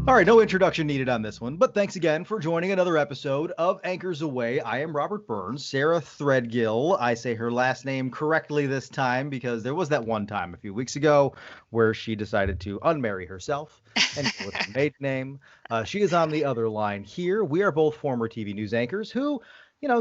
All right, no introduction needed on this one, but thanks again for joining another episode of Anchors Away. I am Robert Burns. Sarah Threadgill. I say her last name correctly this time because there was that one time a few weeks ago where she decided to unmarry herself and go with her maiden name. She is on the other line here. We are both former TV news anchors who,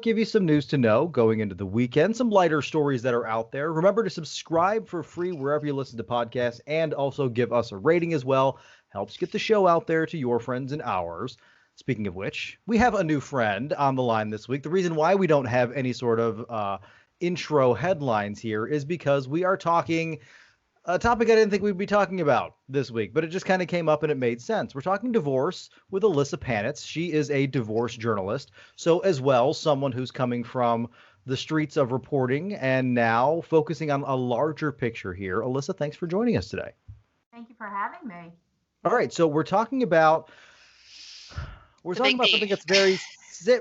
give you some news to know going into the weekend, some lighter stories that are out there. Remember to subscribe for free wherever you listen to podcasts and also give us a rating as well. Helps get the show out there to your friends and ours. Speaking of which, we have a new friend on the line this week. The reason why we don't have any sort of intro headlines here is because we are talking a topic I didn't think we'd be talking about this week, but it just kind of came up and it made sense. We're talking divorce with Ilyssa Panitz. She is a divorce journalist, so as well, someone who's coming from the streets of reporting and now focusing on a larger picture here. Ilyssa, thanks for joining us today. Thank you for having me. All right, so we're The talking big about D. something that's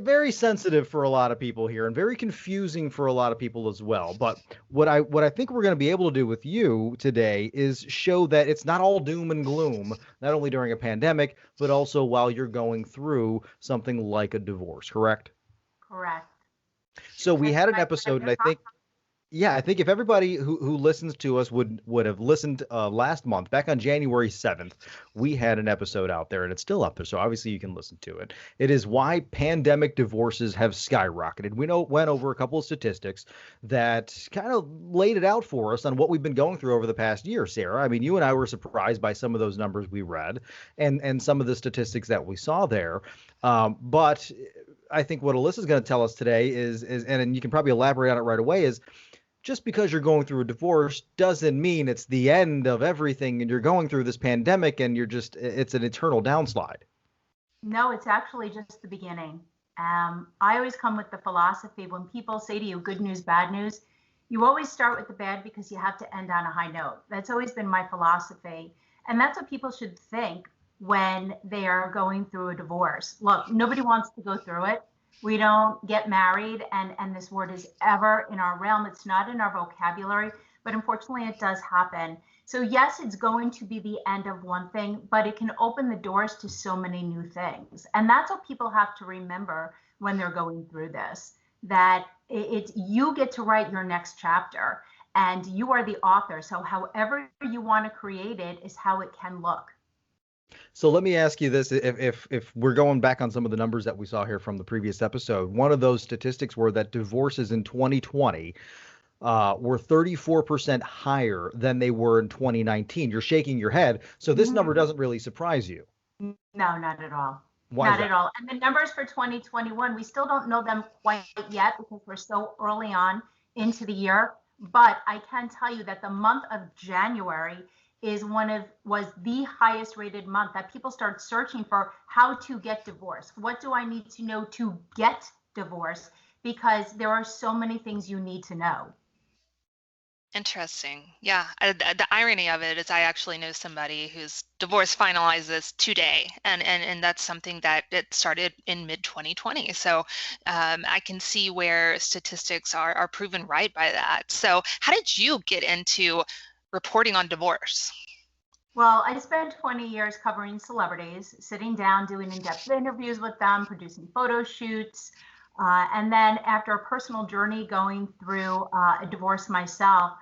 very sensitive for a lot of people here and very confusing for a lot of people as well. But what I think we're going to be able to do with you today is show that it's not all doom and gloom, not only during a pandemic, but also while you're going through something like a divorce, correct? Correct. So we That's had an right. episode, and I think yeah, I think if everybody who listens to us would have listened last month, back on January 7th, we had an episode out there, and it's still up there, so obviously you can listen to it. It is why pandemic divorces have skyrocketed. Went over a couple of statistics that kind of laid it out for us on what we've been going through over the past year, Sarah. I mean, you and I were surprised by some of those numbers we read and some of the statistics that we saw there. But I think what Alyssa's going to tell us today and you can probably elaborate on it right away, is just because you're going through a divorce doesn't mean it's the end of everything and you're going through this pandemic and it's an eternal downslide. No, it's actually just the beginning. I always come with the philosophy when people say to you, good news, bad news, you always start with the bad because you have to end on a high note. That's always been my philosophy. And that's what people should think when they are going through a divorce. Look, nobody wants to go through it. We don't get married, and this word is ever in our realm. It's not in our vocabulary, but unfortunately it does happen. So yes, it's going to be the end of one thing, but it can open the doors to so many new things. And that's what people have to remember when they're going through this, that it's you get to write your next chapter and you are the author. So however you want to create it is how it can look. So let me ask you this: if we're going back on some of the numbers that we saw here from the previous episode, one of those statistics were that divorces in 2020 were 34% higher than they were in 2019. You're shaking your head, so this number doesn't really surprise you. No, not at all. Why is Not that? at all. And the numbers for 2021, we still don't know them quite yet because we're so early on into the year. But I can tell you that the month of January was the highest rated month that people start searching for how to get divorced. What do I need to know to get divorced? Because there are so many things you need to know. Interesting. Yeah. The irony of it is I actually know somebody whose divorce finalizes today. And that's something that it started in mid 2020. So I can see where statistics are proven right by that. So how did you get into reporting on divorce? Well, I spent 20 years covering celebrities, sitting down, doing in-depth interviews with them, producing photo shoots. And then after a personal journey going through a divorce myself,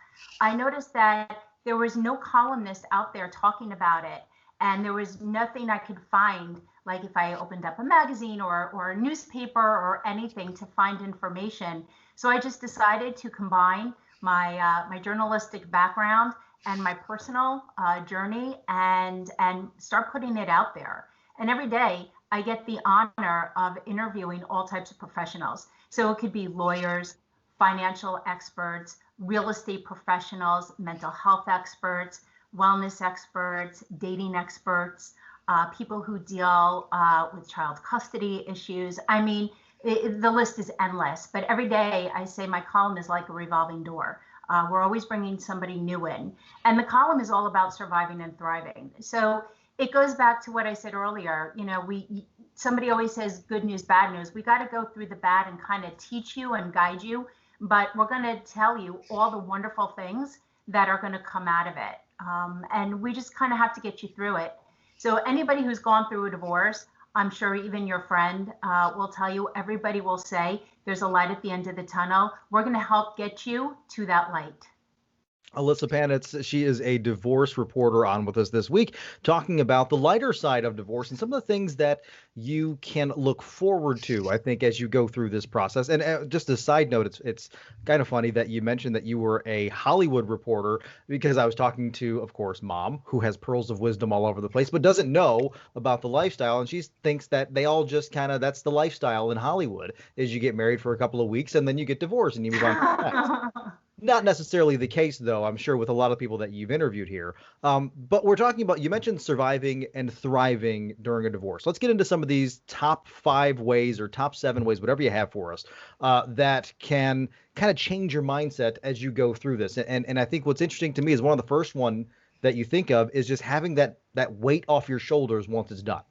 I noticed that there was no columnist out there talking about it. And there was nothing I could find, like if I opened up a magazine or a newspaper or anything to find information. So I just decided to combine my journalistic background and my personal journey and start putting it out there. And every day I get the honor of interviewing all types of professionals. So it could be lawyers, financial experts, real estate professionals, mental health experts, wellness experts, dating experts, people who deal with child custody issues. I mean, the list is endless, but every day I say my column is like a revolving door. We're always bringing somebody new in. And the column is all about surviving and thriving. So it goes back to what I said earlier. You know, somebody always says good news, bad news. We got to go through the bad and kind of teach you and guide you. But we're going to tell you all the wonderful things that are going to come out of it. And we just kind of have to get you through it. So anybody who's gone through a divorce, I'm sure even your friend will tell you, everybody will say, there's a light at the end of the tunnel. We're going to help get you to that light. Ilyssa Panitz, she is a divorce reporter on with us this week, talking about the lighter side of divorce and some of the things that you can look forward to, I think, as you go through this process. And just a side note, it's kind of funny that you mentioned that you were a Hollywood reporter, because I was talking to, of course, Mom, who has pearls of wisdom all over the place, but doesn't know about the lifestyle. And she thinks that they all just kind of, that's the lifestyle in Hollywood, is you get married for a couple of weeks and then you get divorced and you move on to the next. Not necessarily the case, though, I'm sure, with a lot of people that you've interviewed here. But we're talking about, you mentioned surviving and thriving during a divorce. Let's get into some of these top 5 ways or top 7 ways, whatever you have for us, that can kind of change your mindset as you go through this. And I think what's interesting to me is one of the first one that you think of is just having that weight off your shoulders once it's done.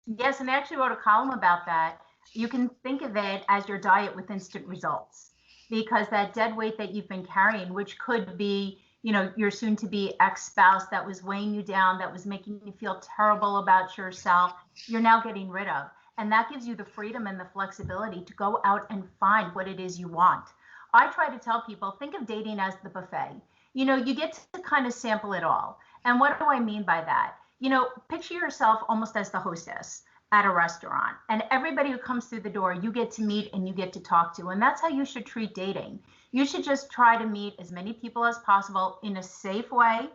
Yes, and I actually wrote a column about that. You can think of it as your diet with instant results, because that dead weight that you've been carrying, which could be, your soon to be ex-spouse that was weighing you down, that was making you feel terrible about yourself, you're now getting rid of. And that gives you the freedom and the flexibility to go out and find what it is you want. I try to tell people, think of dating as the buffet. You get to kind of sample it all. And what do I mean by that? Picture yourself almost as the hostess at a restaurant, and everybody who comes through the door, you get to meet and you get to talk to. And that's how you should treat dating. You should just try to meet as many people as possible in a safe way.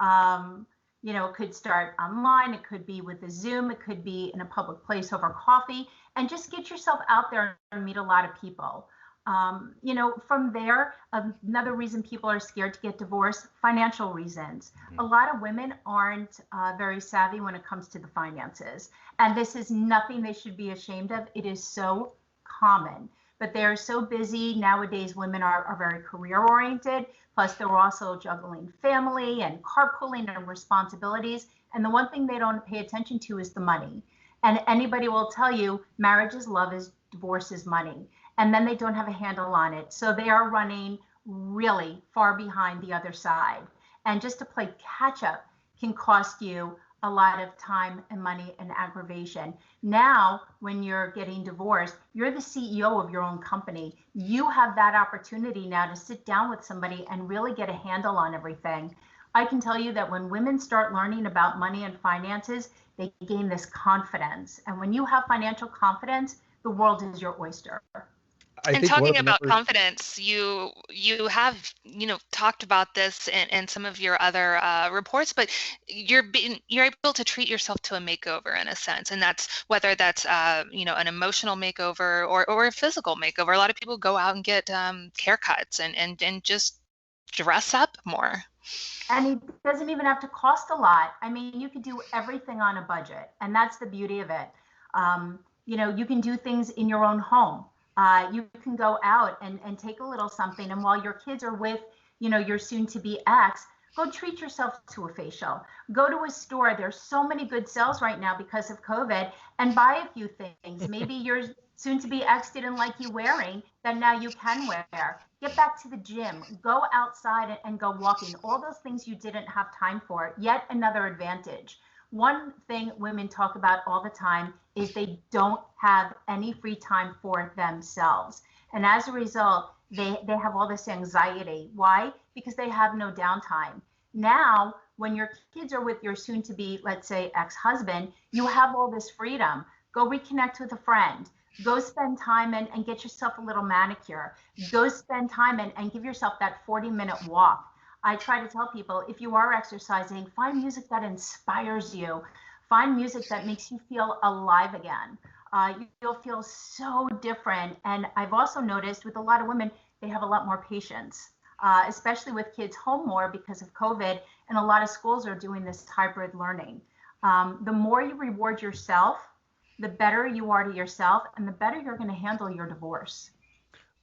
It could start online, it could be with a Zoom, it could be in a public place over coffee, and just get yourself out there and meet a lot of people. From there, another reason people are scared to get divorced, financial reasons. A lot of women aren't very savvy when it comes to the finances. And this is nothing they should be ashamed of. It is so common. But they're so busy. Nowadays, women are very career oriented. Plus, they're also juggling family and carpooling and responsibilities. And the one thing they don't pay attention to is the money. And anybody will tell you marriage is love, is divorce is money. And then they don't have a handle on it. So they are running really far behind the other side. And just to play catch up can cost you a lot of time and money and aggravation. Now, when you're getting divorced, you're the CEO of your own company. You have that opportunity now to sit down with somebody and really get a handle on everything. I can tell you that when women start learning about money and finances, they gain this confidence. And when you have financial confidence, the world is your oyster. And talking about confidence, you have talked about this in some of your other reports, but you're able to treat yourself to a makeover in a sense, and that's whether that's an emotional makeover or a physical makeover. A lot of people go out and get haircuts and just dress up more. And it doesn't even have to cost a lot. I mean, you could do everything on a budget, and that's the beauty of it. You can do things in your own home. You can go out and take a little something. And while your kids are with, your soon to be ex, go treat yourself to a facial. Go to a store. There's so many good sales right now because of COVID, and buy a few things. Maybe your soon to be ex didn't like you wearing that now you can wear. Get back to the gym. Go outside and go walking. All those things you didn't have time for. Yet another advantage. One thing women talk about all the time is they don't have any free time for themselves. And as a result, they have all this anxiety. Why? Because they have no downtime. Now, when your kids are with your soon to be, let's say, ex-husband, you have all this freedom. Go reconnect with a friend. Go spend time and get yourself a little manicure. Go spend time and give yourself that 40-minute walk. I try to tell people, if you are exercising, find music that inspires you. Find music that makes you feel alive again. You'll feel so different. And I've also noticed with a lot of women, they have a lot more patience, especially with kids home more because of COVID. And a lot of schools are doing this hybrid learning. The more you reward yourself, the better you are to yourself and the better you're going to handle your divorce.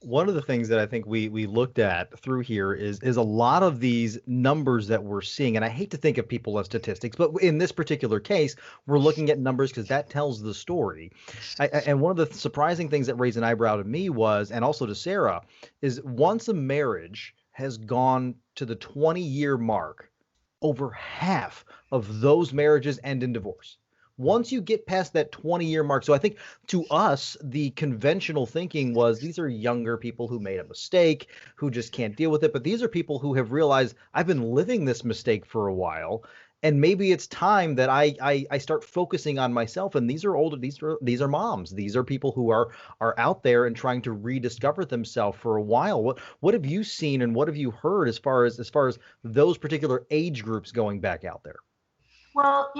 One of the things that I think we looked at through here is a lot of these numbers that we're seeing, and I hate to think of people as statistics, but in this particular case, we're looking at numbers because that tells the story. And one of the surprising things that raised an eyebrow to me was, and also to Sarah, is once a marriage has gone to the 20-year mark, over half of those marriages end in divorce. Once you get past that 20-year mark. So I think to us, the conventional thinking was these are younger people who made a mistake, who just can't deal with it. But these are people who have realized I've been living this mistake for a while. And maybe it's time that I start focusing on myself. And these are older, these are moms. These are people who are out there and trying to rediscover themselves for a while. What have you seen and what have you heard as far as those particular age groups going back out there? Well,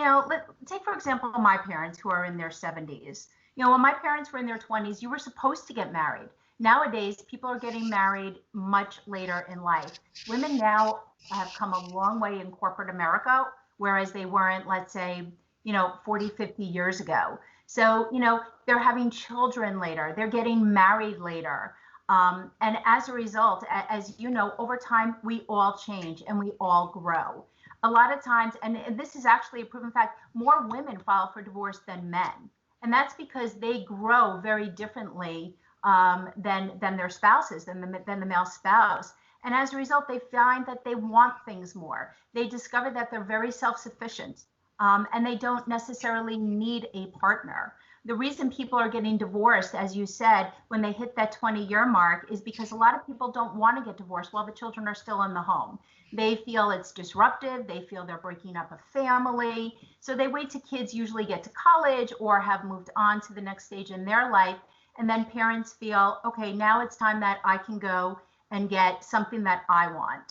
take for example my parents who are in their 70s. When my parents were in their 20s, you were supposed to get married. Nowadays, people are getting married much later in life. Women now have come a long way in corporate America, whereas they weren't, let's say, 40, 50 years ago. So, they're having children later, they're getting married later. And as a result, as you know, over time, we all change and we all grow. A lot of times, and this is actually a proven fact, more women file for divorce than men. And that's because they grow very differently than their spouses, than the male spouse. And as a result, they find that they want things more. They discover that they're very self-sufficient and they don't necessarily need a partner. The reason people are getting divorced, as you said, when they hit that 20-year mark is because a lot of people don't want to get divorced while the children are still in the home. They feel it's disruptive. They feel they're breaking up a family. So they wait till kids usually get to college or have moved on to the next stage in their life. And then parents feel, okay, now it's time that I can go and get something that I want.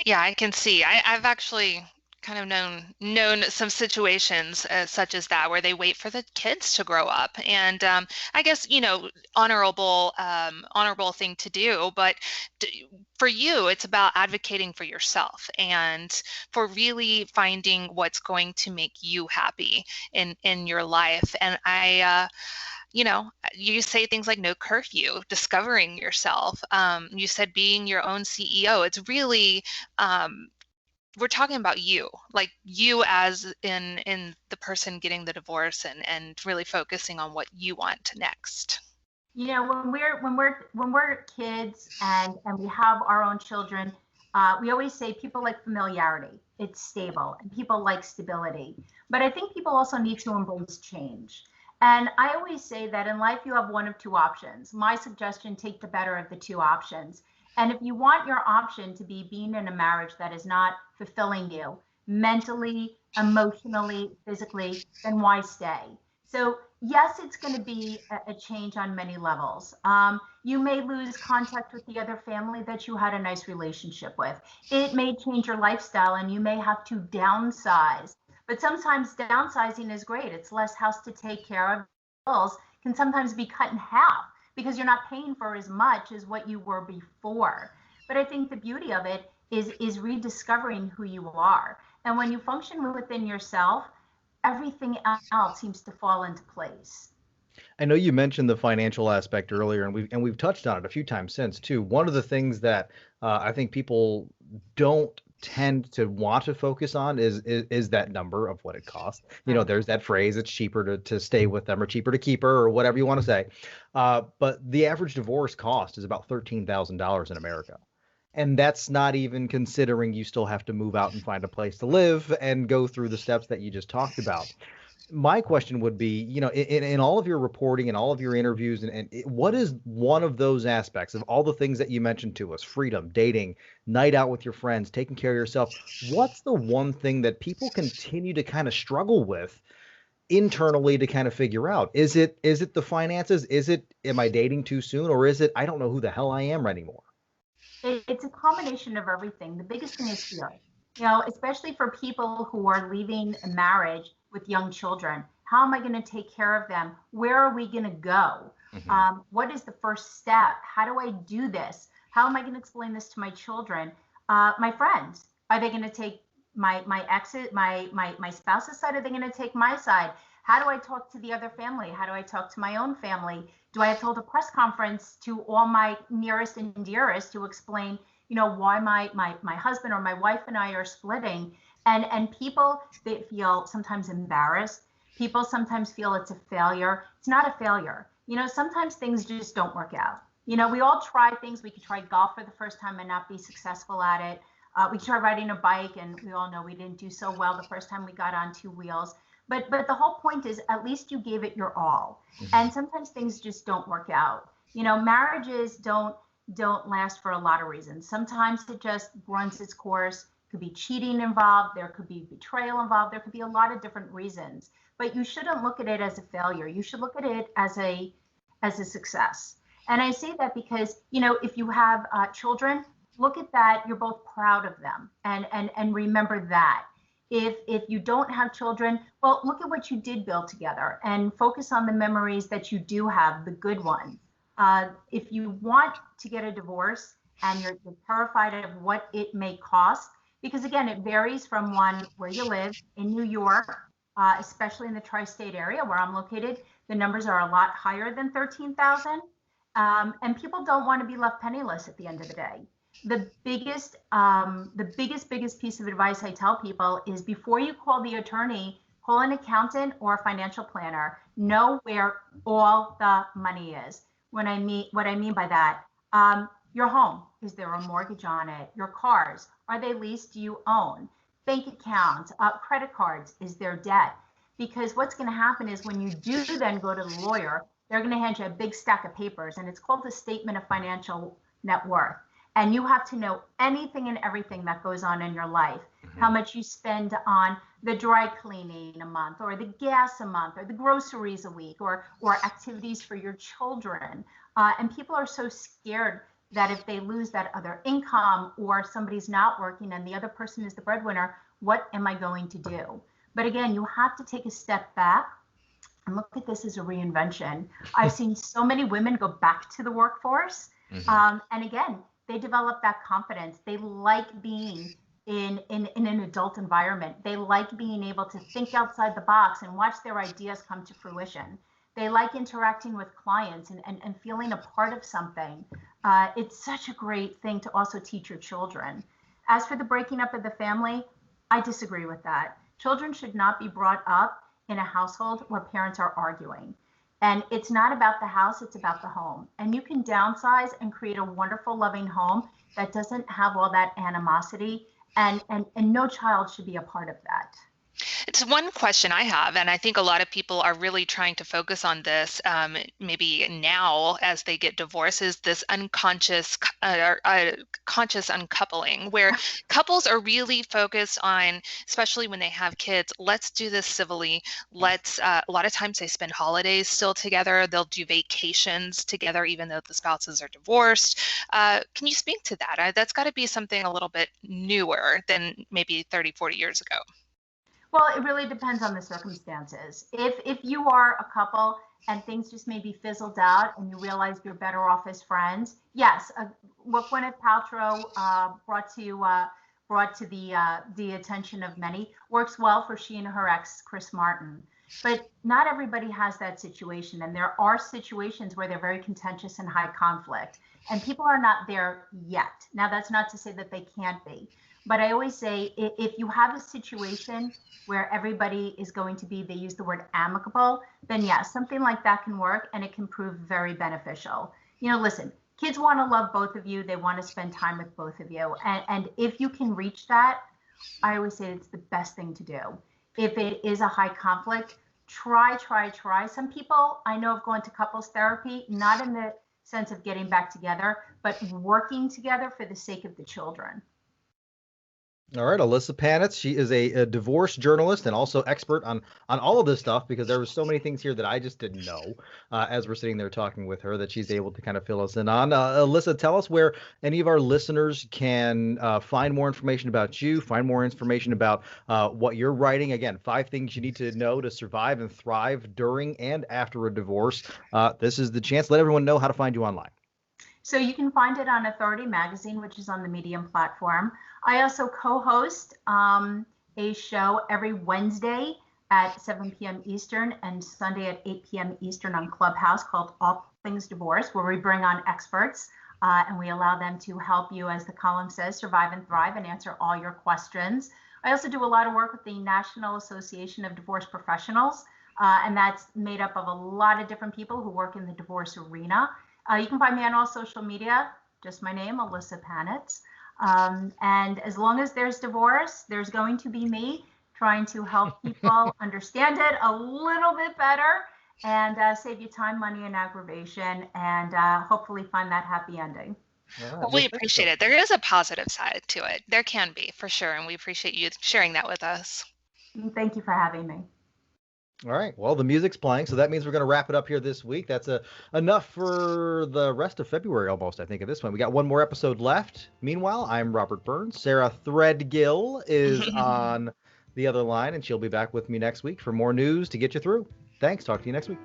Yeah, I can see. I've actually kind of known some situations such as that where they wait for the kids to grow up, and I guess honorable thing to do, but for you it's about advocating for yourself and for really finding what's going to make you happy in your life. And you say things like no curfew, discovering yourself. You said being your own CEO. It's really we're talking about you, like you as in the person getting the divorce, and really focusing on what you want next. When we're kids and we have our own children, we always say people like familiarity. It's stable, and people like stability. But I think people also need to embrace change. And I always say that in life you have one of two options. My suggestion: take the better of the two options. And if you want your option to be being in a marriage that is not fulfilling you mentally, emotionally, physically, then why stay? So yes, it's going to be a change on many levels. You may lose contact with the other family that you had a nice relationship with. It may change your lifestyle and you may have to downsize. But sometimes downsizing is great. It's less house to take care of. Bills can sometimes be cut in half because you're not paying for as much as what you were before. But I think the beauty of it is rediscovering who you are. And when you function within yourself, everything else seems to fall into place. I know you mentioned the financial aspect earlier, and we've touched on it a few times since too. One of the things that I think people don't tend to want to focus on is that number of what it costs. There's that phrase, it's cheaper to stay with them or cheaper to keep her or whatever you want to say. But the average divorce cost is about $13,000 in America. And that's not even considering you still have to move out and find a place to live and go through the steps that you just talked about. My question would be, in all of your reporting and all of your interviews, and what is one of those aspects of all the things that you mentioned to us: freedom, dating, night out with your friends, taking care of yourself? What's the one thing that people continue to kind of struggle with internally to kind of figure out? Is it the finances? Is it, am I dating too soon? Or is it, I don't know who the hell I am anymore? It's a combination of everything. The biggest thing is fear. Especially for people who are leaving a marriage with young children. How am I going to take care of them? Where are we going to go? Mm-hmm. What is the first step? How do I do this? How am I going to explain this to my children? My friends, are they going to take my exit, my spouse's side? Are they going to take my side? How do I talk to the other family? How do I talk to my own family? Do I have to hold a press conference to all my nearest and dearest to explain, why my husband or my wife and I are splitting? And people, they feel sometimes embarrassed. People sometimes feel it's a failure. It's not a failure. Sometimes things just don't work out. We all try things. We could try golf for the first time and not be successful at it. We tried riding a bike, and we all know we didn't do so well the first time we got on two wheels. But the whole point is, at least you gave it your all. And sometimes things just don't work out. Marriages don't last for a lot of reasons. Sometimes it just runs its course. Could be cheating involved. There could be betrayal involved. There could be a lot of different reasons. But you shouldn't look at it as a failure. You should look at it as a success. And I say that because, if you have children, look at that. You're both proud of them, and remember that. If you don't have children, well, look at what you did build together and focus on the memories that you do have, the good ones. If you want to get a divorce and you're terrified of what it may cost, because again, it varies from where you live. In New York, especially in the tri-state area where I'm located, the numbers are a lot higher than $13,000. And people don't want to be left penniless at the end of the day. The biggest piece of advice I tell people is, before you call the attorney, call an accountant or a financial planner. Know where all the money is. What I mean by that, your home, is there a mortgage on it? Your cars, are they leased? Do you own? Bank accounts, credit cards, is there debt? Because what's going to happen is, when you do then go to the lawyer, they're going to hand you a big stack of papers, and it's called the Statement of Financial Net Worth. And you have to know anything and everything that goes on in your life. How much you spend on the dry cleaning a month, or the gas a month, or the groceries a week, or activities for your children. And people are so scared that if they lose that other income, or somebody's not working and the other person is the breadwinner, what am I going to do? But again, you have to take a step back and look at this as a reinvention. I've seen so many women go back to the workforce. And again, they develop that confidence. They like being in an adult environment. They like being able to think outside the box and watch their ideas come to fruition. They like interacting with clients and feeling a part of something. It's such a great thing to also teach your children. As for the breaking up of the family, I disagree with that. Children should not be brought up in a household where parents are arguing. And it's not about the house, it's about the home. And you can downsize and create a wonderful, loving home that doesn't have all that animosity. And no child should be a part of that. It's one question I have, and I think a lot of people are really trying to focus on this, maybe now as they get divorced, is this conscious uncoupling, where couples are really focused on, especially when they have kids, let's do this civilly. A lot of times they spend holidays still together. They'll do vacations together, even though the spouses are divorced. Can you speak to that? That's got to be something a little bit newer than maybe 30, 40 years ago. Well, it really depends on the circumstances. If you are a couple and things just maybe fizzled out and you realize you're better off as friends, yes, what Gwyneth Paltrow brought to the attention of many works well for she and her ex, Chris Martin. But not everybody has that situation, and there are situations where they're very contentious and high conflict, and people are not there yet. Now, that's not to say that they can't be. But I always say, if you have a situation where everybody is going to be, they use the word amicable, then yes, something like that can work, and it can prove very beneficial. Listen, kids want to love both of you. They want to spend time with both of you. And if you can reach that, I always say it's the best thing to do. If it is a high conflict, try. Some people I know have gone to couples therapy, not in the sense of getting back together, but working together for the sake of the children. All right, Ilyssa Panitz. She is a divorce journalist and also expert on all of this stuff, because there were so many things here that I just didn't know as we're sitting there talking with her, that she's able to kind of fill us in on. Ilyssa, tell us where any of our listeners can find more information about you, find more information about what you're writing. Again, 5 things you need to know to survive and thrive during and after a divorce. This is the chance. Let everyone know how to find you online. So you can find it on Authority Magazine, which is on the Medium platform. I also co-host a show every Wednesday at 7 p.m. Eastern and Sunday at 8 p.m. Eastern on Clubhouse, called All Things Divorce, where we bring on experts and we allow them to help you, as the column says, survive and thrive and answer all your questions. I also do a lot of work with the National Association of Divorce Professionals, and that's made up of a lot of different people who work in the divorce arena. You can find me on all social media, just my name, Ilyssa Panitz. And as long as there's divorce, there's going to be me trying to help people understand it a little bit better and save you time, money, and aggravation, and hopefully find that happy ending. All Well, we appreciate it. There is a positive side to it. There can be, for sure, and we appreciate you sharing that with us. Thank you for having me. All right. Well, the music's playing, so that means we're going to wrap it up here this week. That's enough for the rest of February almost, I think, at this point. We got one more episode left. Meanwhile, I'm Robert Burns. Sarah Threadgill is on the other line, and she'll be back with me next week for more news to get you through. Thanks. Talk to you next week.